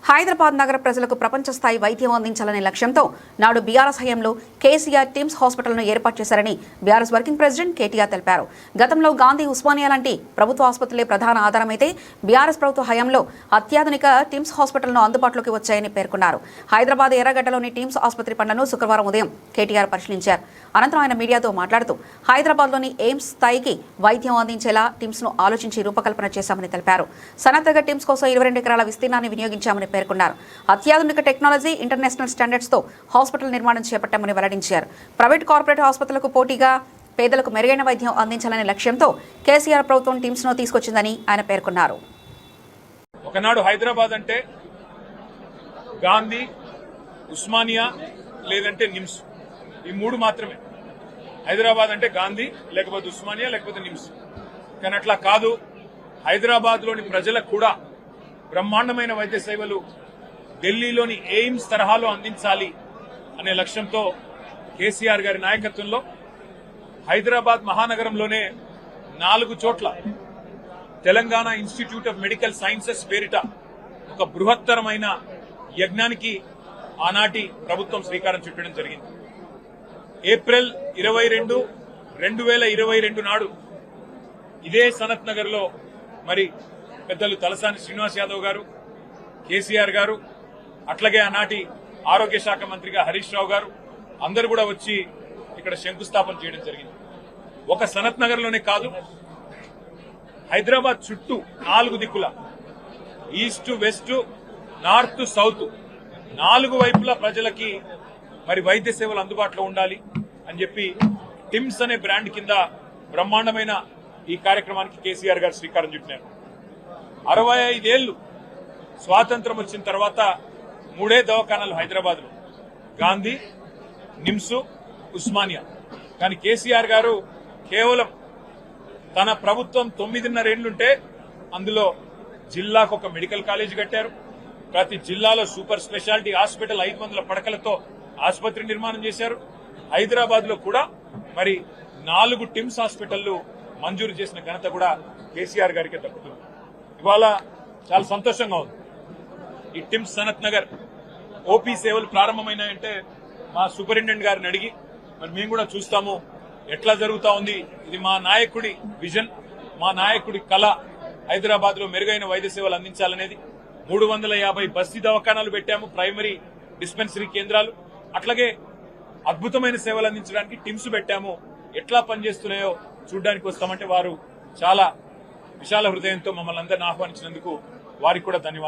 హైదరాబాద్ నగర ప్రజలకు ప్రపంచ స్థాయి వైద్యం అందించాలనే లక్ష్యంతో నాడు బీఆర్ఎస్ హయాంలో కేసీఆర్ టిమ్స్ హాస్పిటల్ను ఏర్పాటు చేశారని బీఆర్ఎస్ వర్కింగ్ ప్రెసిడెంట్ కేటీఆర్ తెలిపారు. గతంలో గాంధీ, ఉస్మానియా లాంటి ప్రభుత్వ ఆసుపత్రులే ప్రధాన ఆధారమైతే బీఆర్ఎస్ ప్రభుత్వ హయాంలో అత్యాధునిక టిమ్స్ హాస్పిటల్ను అందుబాటులోకి వచ్చాయని పేర్కొన్నారు. హైదరాబాద్ ఎర్రగడ్డలోని టిమ్స్ ఆసుపత్రి పనులను శుక్రవారం ఉదయం కేటీఆర్ పరిశీలించారు. అనంతరం ఆయన మీడియాతో మాట్లాడుతూ హైదరాబాద్లోని ఎయిమ్స్ స్థాయికి వైద్యం అందించేలా టిమ్స్ను ఆలోచించి రూపకల్పన చేశామని తెలిపారు. సనత్నగర్ టిమ్స్ కోసం 22 ఎకరాల విస్తీర్ణాన్ని వినియోగించామని పేర్కొన్నారు. అత్యాధునిక టెక్నాలజీ, ఇంటర్నేషనల్ స్టాండర్డ్స్ తో హాస్పిటల్ నిర్మాణం చేపట్టామని వెల్లడించారు. ప్రైవేట్, కార్పొరేట్ ఆసుపత్రులకు పోటీగా పేదలకు మెరుగైన వైద్యం అందించాలనే లక్ష్యంతో కేసీఆర్ ప్రభుత్వం టిమ్స్ ను తీసుకొచ్చిందని ఆయన పేర్కొన్నారు. ఒకనాడు హైదరాబాద్ అంటే గాంధీ, ఉస్మానియా లేదంటే నిమ్స్, ఈ మూడు మాత్రమే. హైదరాబాద్ అంటే గాంధీ, లేకపోతే ఉస్మానియా, లేకపోతే నిమ్స్. కానీ అట్లా కాదు. హైదరాబాద్ లోని ప్రజలకు కూడా బ్రహ్మాండమైన వైద్య సేవలు ఢిల్లీలోని ఎయిమ్స్ తరహాలో అందించాలి అనే లక్ష్యంతో కేసీఆర్ గారి నాయకత్వంలో హైదరాబాద్ మహానగరంలోనే 4 చోట్ల Telangana institute of medical sciences పేరిట ఒక బృహత్తరమైన యజ్ఞానికి ఆనాటి ప్రభుత్వం శ్రీకారం చుట్టడం జరిగింది. ఏప్రిల్ 22, 2022 నాడు ఇదే సనత్ నగర్ లో మరి పెద్దలు తలసాని శ్రీనివాస్ యాదవ్ గారు, కేసీఆర్ గారు, అట్లాగే ఆనాటి ఆరోగ్య శాఖ మంత్రిగా హరీష్ రావు గారు అందరూ కూడా వచ్చి ఇక్కడ శంకుస్థాపన చేయడం జరిగింది. ఒక సనత్ నగర్ లోనే కాదు, హైదరాబాద్ చుట్టూ 4 దిక్కుల, ఈస్ట్, వెస్ట్, నార్త్, సౌత్ 4 వైపులా ప్రజలకి మరి వైద్య సేవలు అందుబాటులో ఉండాలి అని చెప్పి టిమ్స్ అనే బ్రాండ్ కింద బ్రహ్మాండమైన ఈ కార్యక్రమానికి కేసీఆర్ గారు శ్రీకారం చుట్టినారు. 65 ఏళ్లు స్వాతంత్రం వచ్చిన తర్వాత 3 దవాఖానాలు హైదరాబాద్ లో, గాంధీ, నిమ్స్, ఉస్మానియా. కానీ కేసీఆర్ గారు కేవలం తన ప్రభుత్వం 9.5 ఏళ్లుంటే అందులో జిల్లాకు ఒక మెడికల్ కాలేజ్ కట్టారు. ప్రతి జిల్లాలో సూపర్ స్పెషాలిటీ హాస్పిటల్ 500 పడకలతో ఆసుపత్రి నిర్మాణం చేశారు. హైదరాబాద్ లో కూడా మరి 4 టిమ్స్ హాస్పిటళ్లు మంజూరు చేసిన ఘనత కూడా కేసీఆర్ గారికి దక్కుతుంది. ఇవాళ చాలా సంతోషంగా ఉంది. ఈ టిమ్స్ సనత్ నగర్ ఓపీ సేవలు ప్రారంభమైనాయంటే మా సూపరింటెండెంట్ గారిని అడిగి మరి మేము కూడా చూస్తాము ఎట్లా జరుగుతా ఉంది. ఇది మా నాయకుడి విజన్, మా నాయకుడి కళ. హైదరాబాద్ లో మెరుగైన వైద్య సేవలు అందించాలనేది. 350 బస్తీ దవాఖానాలు పెట్టాము, ప్రైమరీ డిస్పెన్సరీ కేంద్రాలు. అట్లాగే అద్భుతమైన సేవలు అందించడానికి టిమ్స్ పెట్టాము. ఎట్లా పనిచేస్తున్నాయో చూడడానికి వస్తామంటే వారు చాలా విశాల హృదయంతో మమ్మల్ని అందరిని ఆహ్వానించినందుకు వారికి కూడా ధన్యవాదాలు.